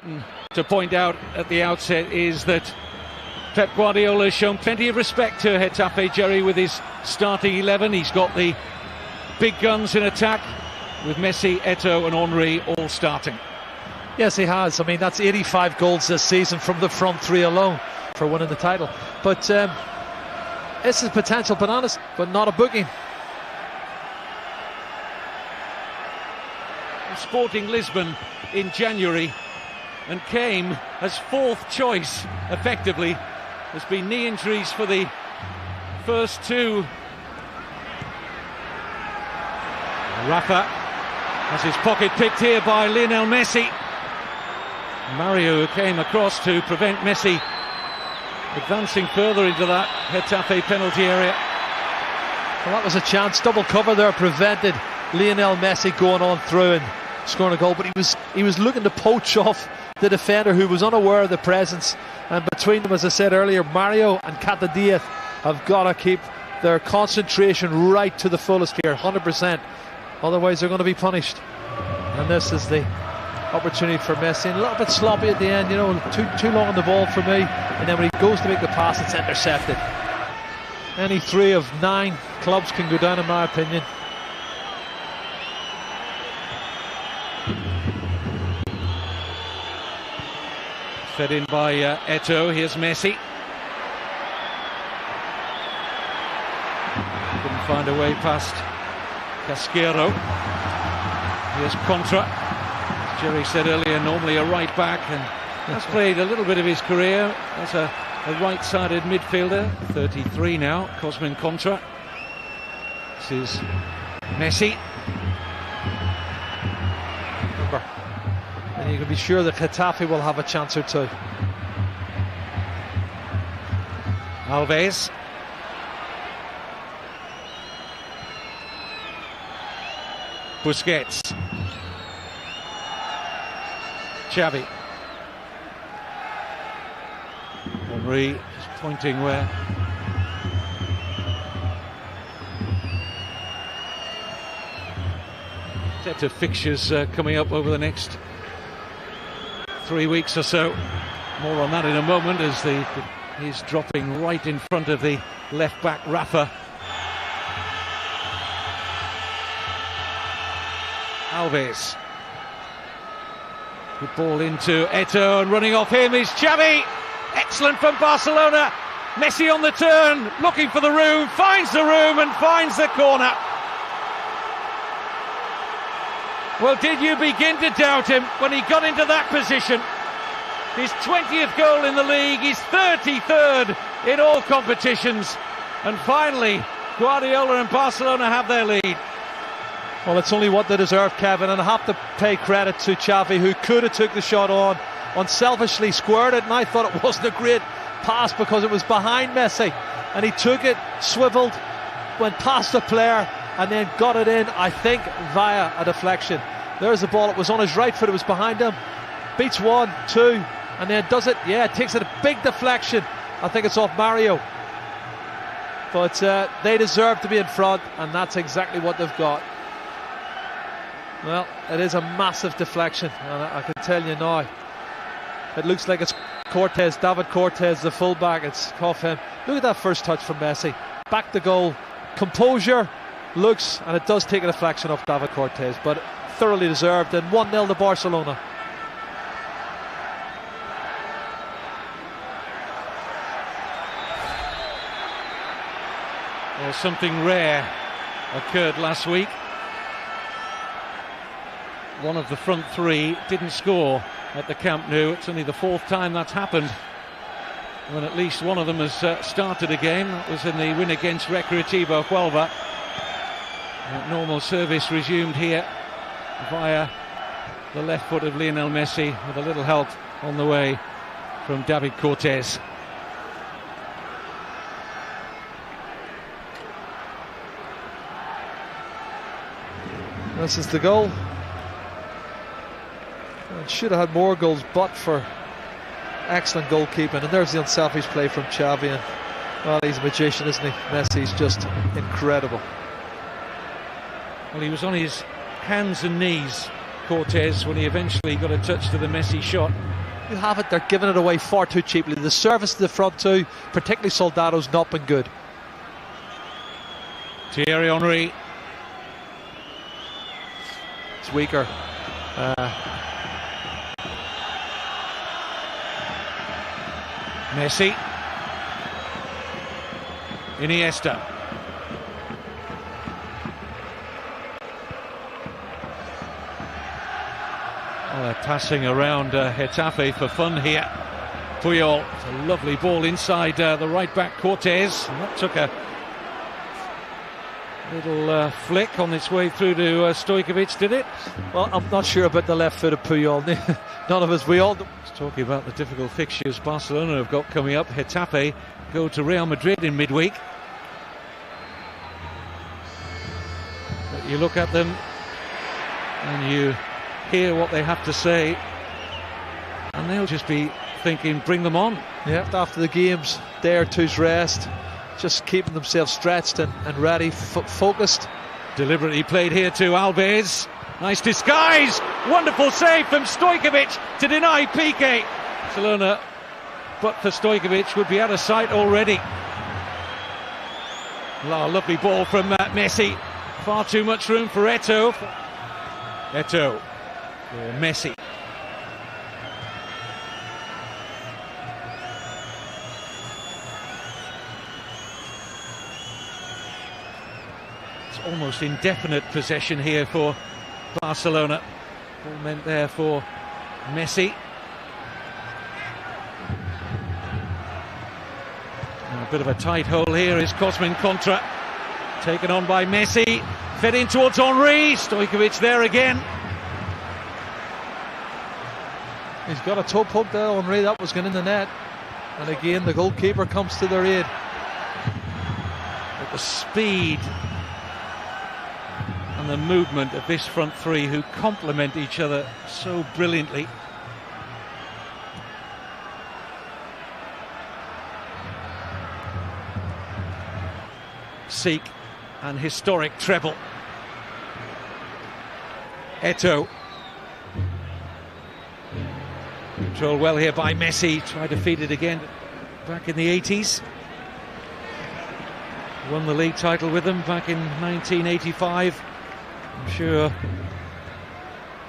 important to point out at the outset is that Pep Guardiola has shown plenty of respect to Getafe, Jerry, with his starting 11. He's got the big guns in attack with Messi, Eto'o and Henry all starting. Yes, he has. I mean, that's 85 goals this season from the front three alone for winning the title. But this is potential bananas, but not a booking. Sporting Lisbon in January and came as fourth choice, effectively. There's been knee injuries for the first two. Rafa has his pocket picked here by Lionel Messi. Mario came across to prevent Messi advancing further into that Getafe penalty area. Well, that was a chance. Double cover there prevented Lionel Messi going on through and scoring a goal, but he was looking to poach off the defender who was unaware of the presence. And between them, as I said earlier, Mario and Getafe have got to keep their concentration right to the fullest here, 100%. Otherwise they're going to be punished. And this is the opportunity for Messi, and a little bit sloppy at the end, you know, too long on the ball for me. And then when he goes to make the pass, it's intercepted. Any 3 of 9 clubs can go down, in my opinion. Fed in by Eto'o. Here's Messi. Couldn't find a way past Casquero. Here's Contra. As Jerry said earlier, normally a right back, and has played a little bit of his career as a right-sided midfielder. 33 now, Cosmin Contra. This is Messi. And you can be sure that Getafe will have a chance or two. Alves. Busquets. Xavi. Henry is pointing where set of fixtures coming up over the next 3 weeks or so. More on that in a moment, as he's dropping right in front of the left back Rafa. Alves. Good ball into Eto'o, and running off him is Xavi. Excellent from Barcelona. Messi on the turn, looking for the room, finds the room and finds the corner. Well, did you begin to doubt him when he got into that position? His 20th goal in the league, his 33rd in all competitions. And finally, Guardiola and Barcelona have their lead. Well, it's only what they deserve, Kevin, and I have to pay credit to Xavi, who could have took the shot on, unselfishly squared it, and I thought it wasn't a great pass because it was behind Messi, and he took it, swiveled, went past the player, and then got it in, I think, via a deflection. There's the ball. It was on his right foot. It was behind him. Beats 1, 2, and then does it. Yeah, takes it a big deflection. I think it's off Mario. But they deserve to be in front, and that's exactly what they've got. Well, it is a massive deflection, and I can tell you now, it looks like it's Cortez, David Cortez, the fullback. It's off him. Look at that first touch from Messi. Back the goal. Composure. Looks, and it does take a deflection off David Cortez, but thoroughly deserved, and 1-0 to Barcelona. Well, something rare occurred last week. One of the front three didn't score at the Camp Nou. It's only the 4th time that's happened when at least one of them has started a game. That was in the win against Recreativo Huelva. Normal service resumed here via the left foot of Lionel Messi, with a little help on the way from David Cortez. This is the goal. It should have had more goals, but for excellent goalkeeping. And there's the unselfish play from Xavi. And, well, he's a magician, isn't he? Messi's just incredible. Well, he was on his hands and knees Cortés when he eventually got a touch to the Messi shot. You have it, they're giving it away far too cheaply. The service to the front two, particularly Soldado's, not been good. Thierry Henry. It's weaker. Messi. Iniesta. Oh, they're passing around Getafe for fun here. Puyol, it's a lovely ball inside the right back Cortés. And that took a little flick on its way through to Stojkovic, did it? Well, I'm not sure about the left foot of Puyol. None of us, we all... Talking about the difficult fixtures Barcelona have got coming up. Getafe go to Real Madrid in midweek. But you look at them and you hear what they have to say, and they'll just be thinking, bring them on. Yeah, after the games, day or two's rest, just keeping themselves stretched and ready, focused. Deliberately played here to Alves. Nice disguise, wonderful save from Stojkovic to deny Piqué. Barcelona, but for Stojkovic, would be out of sight already. Lovely ball from Messi. Far too much room for Eto'o. Eto'o for Messi. It's almost indefinite possession here for Barcelona. Ball meant there for Messi. A bit of a tight hole here is Cosmin Contra. Taken on by Messi. Fed in towards Henry. Stojkovic there again. He's got a toe poke there, Henry. That was going in the net. And again, the goalkeeper comes to their aid. But the speed and the movement of this front three, who complement each other so brilliantly. Seek an historic treble. Eto'o. Controlled well here by Messi. Tried to feed it again back in the 80s. Won the league title with them back in 1985. I'm sure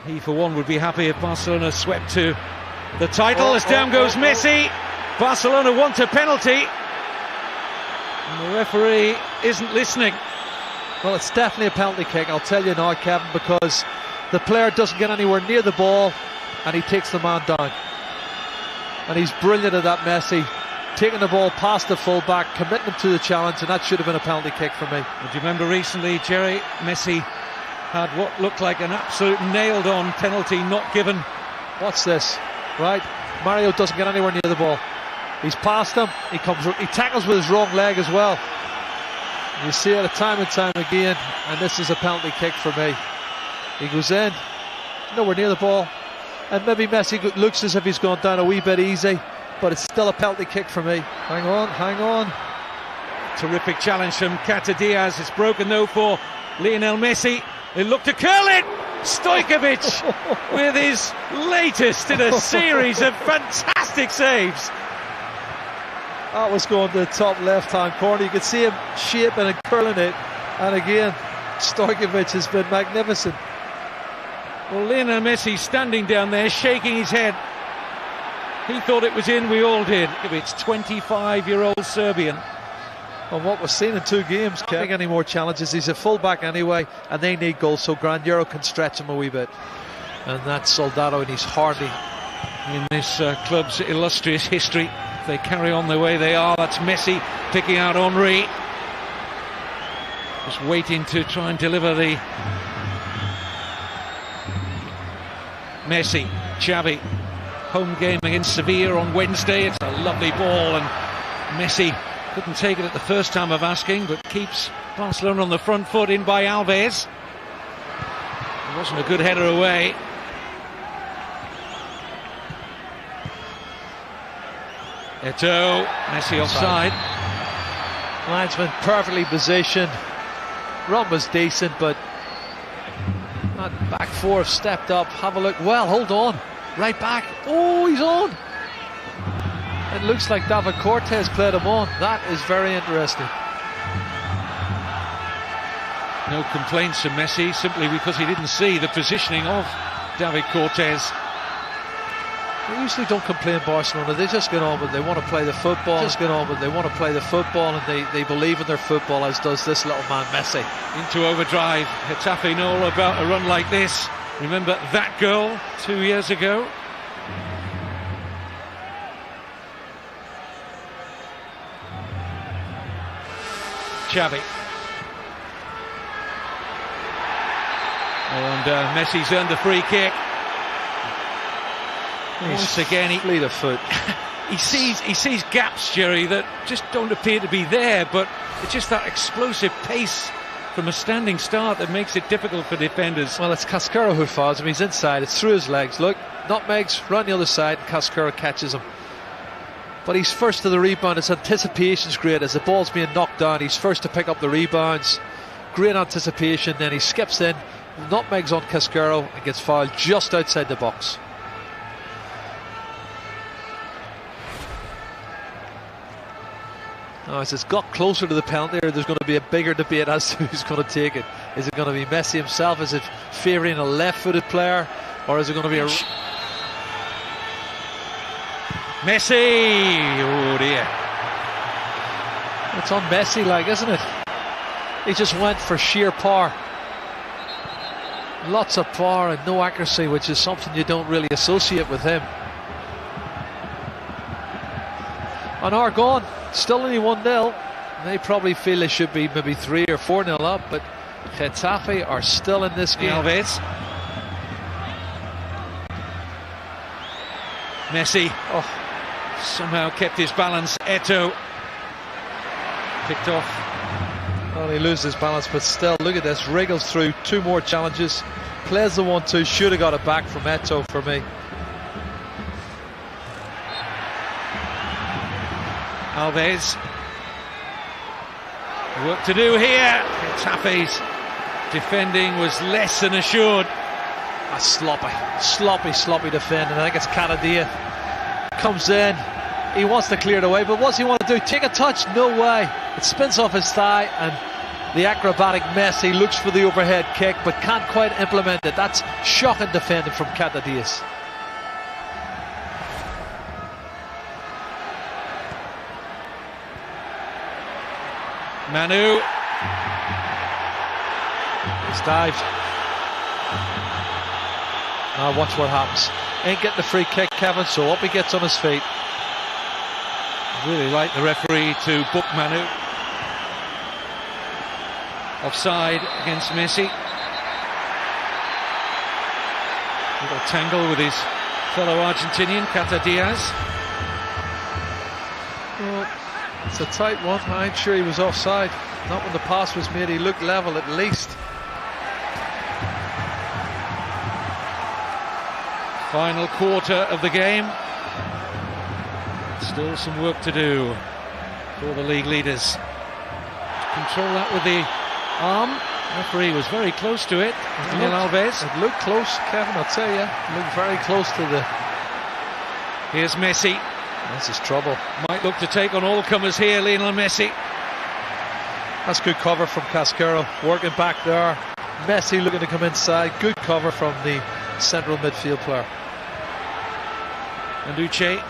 he for one would be happy if Barcelona swept to the title. As down goes Messi. Barcelona want a penalty. And the referee isn't listening. Well, it's definitely a penalty kick, I'll tell you now, Kevin, because the player doesn't get anywhere near the ball and he takes the man down. And he's brilliant at that, Messi. Taking the ball past the fullback, committing him to the challenge, and that should have been a penalty kick for me. Do you remember recently, Jerry, Messi had what looked like an absolute nailed-on penalty not given? Watch this, right? Mario doesn't get anywhere near the ball. He's past him, he tackles with his wrong leg as well. You see it time and time again, and this is a penalty kick for me. He goes in, nowhere near the ball, and maybe Messi looks as if he's gone down a wee bit easy, but it's still a penalty kick for me. Hang on, hang on. Terrific challenge from Cata Diaz. It's broken though for Lionel Messi. They look to curl it. Stojkovic with his latest in a series of fantastic saves. That was going to the top left-hand corner. You could see him shaping and curling it. And again, Stojkovic has been magnificent. Well, Lionel Messi standing down there, shaking his head. He thought it was in, we all did. It's 25-year-old Serbian. On what was seen in 2 games, can't make any more challenges. He's a full-back anyway, and they need goals, so Granero can stretch him a wee bit. And that's Soldado, and he's hardly... In this club's illustrious history, if they carry on the way they are, that's Messi picking out Henry. Just waiting to try and deliver the... Messi, Xavi, home game against Sevilla on Wednesday. It's a lovely ball, and Messi couldn't take it at the first time of asking, but keeps Barcelona on the front foot, in by Alves. It wasn't a good header away. Eto'o, Messi offside. Linesman perfectly positioned. Run was decent, but That back four have stepped up. Have a look. Well, hold on. Right back. Oh, he's on. It looks like David Cortez played him on. That is very interesting. No complaints from Messi, simply because he didn't see the positioning of David Cortez. They usually don't complain, Barcelona. They just get on with it. They want to play the football. And they believe in their football, as does this little man, Messi. Into overdrive. Getafe know all about a run like this. Remember that goal 2 years ago? Xavi. And Messi's earned the free kick. Once again, fleet of foot. he sees gaps, Jerry, that just don't appear to be there, but it's just that explosive pace from a standing start that makes it difficult for defenders. Well, it's Casquero who fouls him. He's inside. It's through his legs. Look, nutmegs, run the other side, and Casquero catches him. But he's first to the rebound. His anticipation's great. As the ball's being knocked down, he's first to pick up the rebounds. Great anticipation. Then he skips in, nutmegs on Casquero, and gets fouled just outside the box. Now, as it's got closer to the penalty area, there's going to be a bigger debate as to who's going to take it. Is it going to be Messi himself? Is it favouring a left-footed player? Or is it going to be a... Messi! Oh dear. It's on Messi, like, isn't it? He just went for sheer power. Lots of power and no accuracy, which is something you don't really associate with him. On Argonne, still only 1-0. They probably feel they should be maybe 3 or 4-0 up, but Getafe are still in this game. Alves. Messi somehow kept his balance. Eto'o picked off. Well, he loses his balance, but still, look at this. Wriggles through 2 more challenges. Plays the 1-2. Should have got it back from Eto'o for me. Alves. Work to do here. Getafe's defending was less than assured. A sloppy defending. I think it's Cadadia. Comes in. He wants to clear it away, but what's he want to do? Take a touch? No way. It spins off his thigh, and the acrobatic Messi looks for the overhead kick, but can't quite implement it. That's shocking defending from Cadadia. Manu. He's dived. Now watch what happens. Ain't getting the free kick, Kevin, so up he gets on his feet. Really like the referee to book Manu. Offside against Messi. Little tangle with his fellow Argentinian, Cadadia. Well, it's a tight one. I ain't sure he was offside. Not when the pass was made. He looked level at least. Final quarter of the game. Still some work to do for the league leaders. Control that with the arm. Referee was very close to it. Lionel Alves. It looked close, Kevin, I'll tell you. It looked very close to the... Here's Messi. This is trouble. Might look to take on all comers here, Lionel Messi. That's good cover from Casquero. Working back there. Messi looking to come inside. Good cover from the central midfield player. And Uche.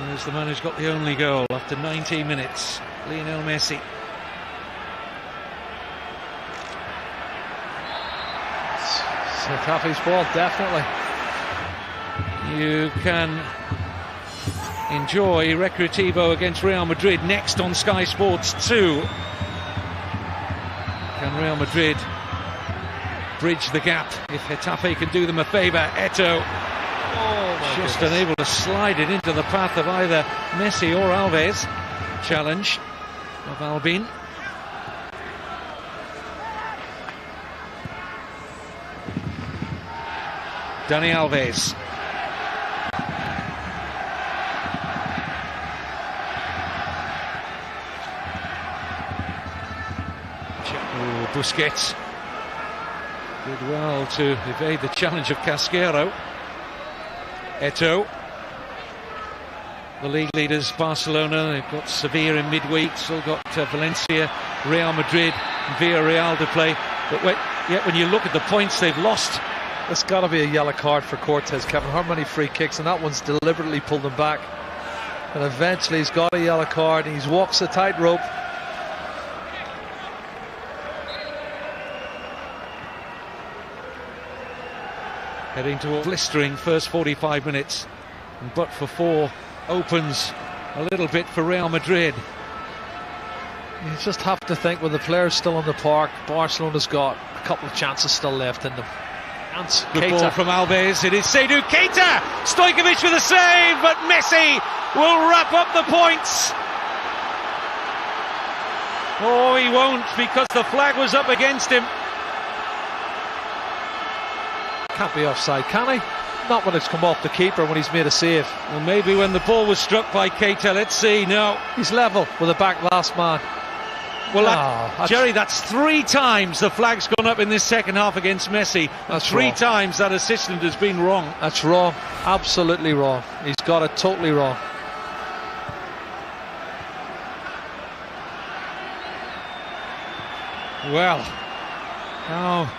There's the man who's got the only goal after 19 minutes, Lionel Messi. Getafe's ball, definitely. You can enjoy Recreativo against Real Madrid next on Sky Sports 2. Can Real Madrid bridge the gap if Getafe can do them a favour? Eto'o just unable to slide it into the path of either Messi or Alves. Challenge of Albin. Dani Alves. Busquets did well to evade the challenge of Casquero. Eto'o. The league leaders, Barcelona, they've got Sevilla in midweek, still got Valencia, Real Madrid, and Villarreal to play. But yet when you look at the points they've lost, there's got to be a yellow card for Cortez, Kevin. How many free kicks, and that one's deliberately pulled him back. And eventually he's got a yellow card, and he walks a tightrope. Heading to a blistering first 45 minutes, but for four opens a little bit for Real Madrid. You just have to think, with the players still on the park, Barcelona's got a couple of chances still left in them. Good ball from Alves. It is Seydou Keita. Stojkovic with a save, but Messi will wrap up the points. Oh, he won't, because the flag was up against him. Can't be offside, can he? Not when it's come off the keeper, when he's made a save. Well, maybe when the ball was struck by Keita. Let's see. No, he's level with the back last man. Well, Jerry, that's 3 times the flag's gone up in this second half against Messi. That's 3 wrong. times that assistant has been wrong. That's wrong. Absolutely wrong. He's got it totally wrong. Well, how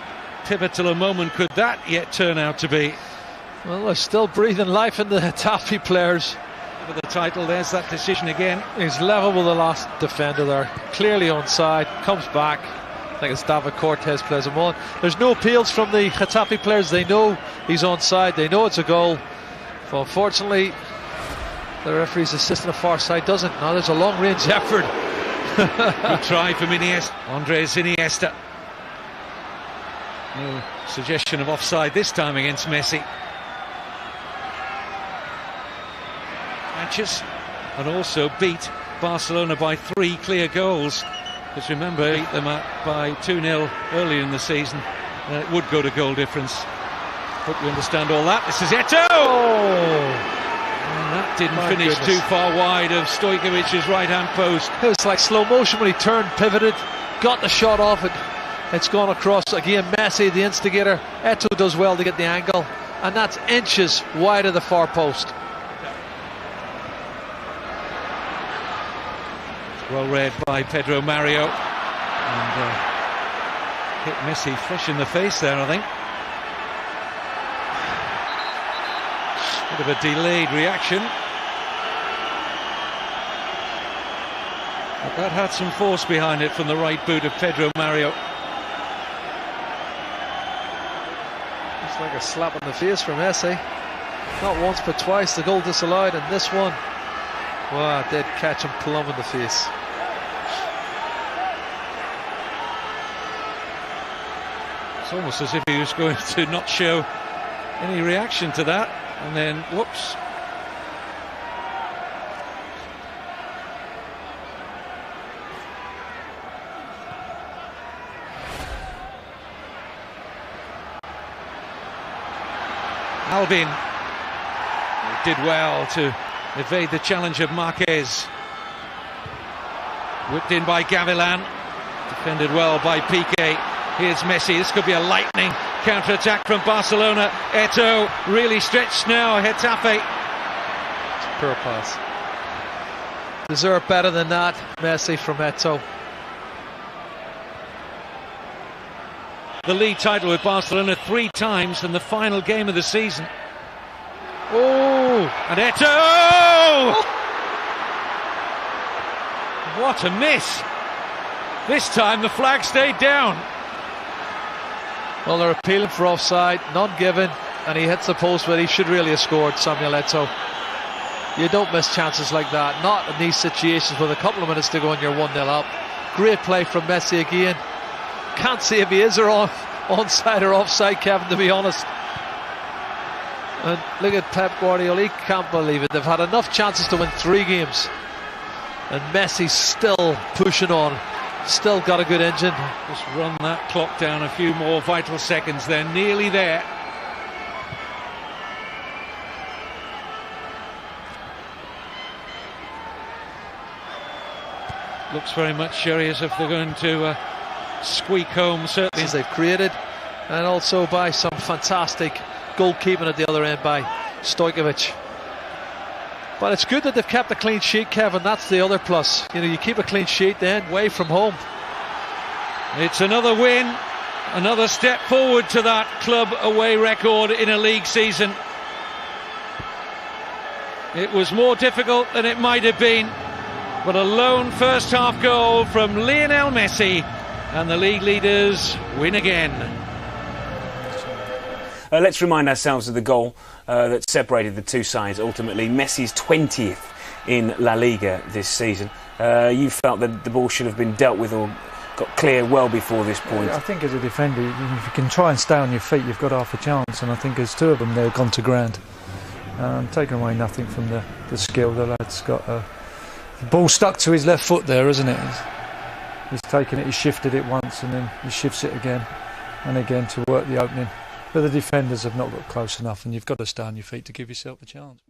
pivotal a moment could that yet turn out to be? Well, they're still breathing life in the Getafe players. For the title, there's that decision again. He's level with the last defender there, clearly onside, comes back. I think it's David Cortez plays him on. There's no appeals from the Getafe players. They know he's onside, they know it's a goal, but unfortunately the referee's assistant at far side doesn't. Now there's a long range effort. Good try from Iniesta. Andres Iniesta. No suggestion of offside this time against Messi. And also beat Barcelona by 3 clear goals, because remember, beat them by 2-0 earlier in the season, and it would go to goal difference. Hope you understand all that. This is Eto'o! And that didn't finish too far wide of Stojkovic's right hand post. It was like slow motion when he turned, pivoted, got the shot off it. It's gone across again. Messi, the instigator. Eto'o does well to get the angle, and that's inches wide of the far post. Well read by Pedro Mario, and hit Messi flush in the face there, I think. Bit of a delayed reaction, but that had some force behind it from the right boot of Pedro Mario. It's like a slap in the face for Messi. Not once but twice the goal disallowed, and this one, wow, it did catch him plumb in the face. It's almost as if he was going to not show any reaction to that, and then whoops. Alvin did well to evade the challenge of Marquez. Whipped in by Gavilan, defended well by Piqué. Here's Messi. This could be a lightning counter-attack from Barcelona. Eto'o really stretched now. Getafe. Poor pass. Deserve better than that, Messi, from Eto'o. The league title with Barcelona 3 times in the final game of the season. Oh! And Eto'o! What a miss. This time the flag stayed down. Well, they're appealing for offside, none given, and he hits the post where he should really have scored, Samuel Eto'o. You don't miss chances like that, not in these situations with a couple of minutes to go and you're 1-0 up. Great play from Messi again. Can't see if he is or onside or offside, Kevin, to be honest. And look at Pep Guardiola, he can't believe it. They've had enough chances to win 3 games, and Messi's still pushing on. Still got a good engine. Just run that clock down a few more vital seconds. They're nearly there. Looks very much, Sherry, as if they're going to squeak home, certainly. They've created, and also by some fantastic goalkeeping at the other end by Stojkovic. But it's good that they've kept a clean sheet, Kevin. That's the other plus. You know, you keep a clean sheet then, away from home. It's another win, another step forward to that club away record in a league season. It was more difficult than it might have been, but a lone first half goal from Lionel Messi, and the league leaders win again. Let's remind ourselves of the goal that separated the two sides. Ultimately, Messi's 20th in La Liga this season. You felt that the ball should have been dealt with or got clear well before this point. I think as a defender, if you can try and stay on your feet, you've got half a chance, and I think there's two of them there gone to ground. Taking away nothing from the skill. The lad's got the ball stuck to his left foot there, isn't it? He's taken it, he's shifted it once, and then he shifts it again and again to work the opening. But the defenders have not got close enough, and you've got to stay on your feet to give yourself a chance.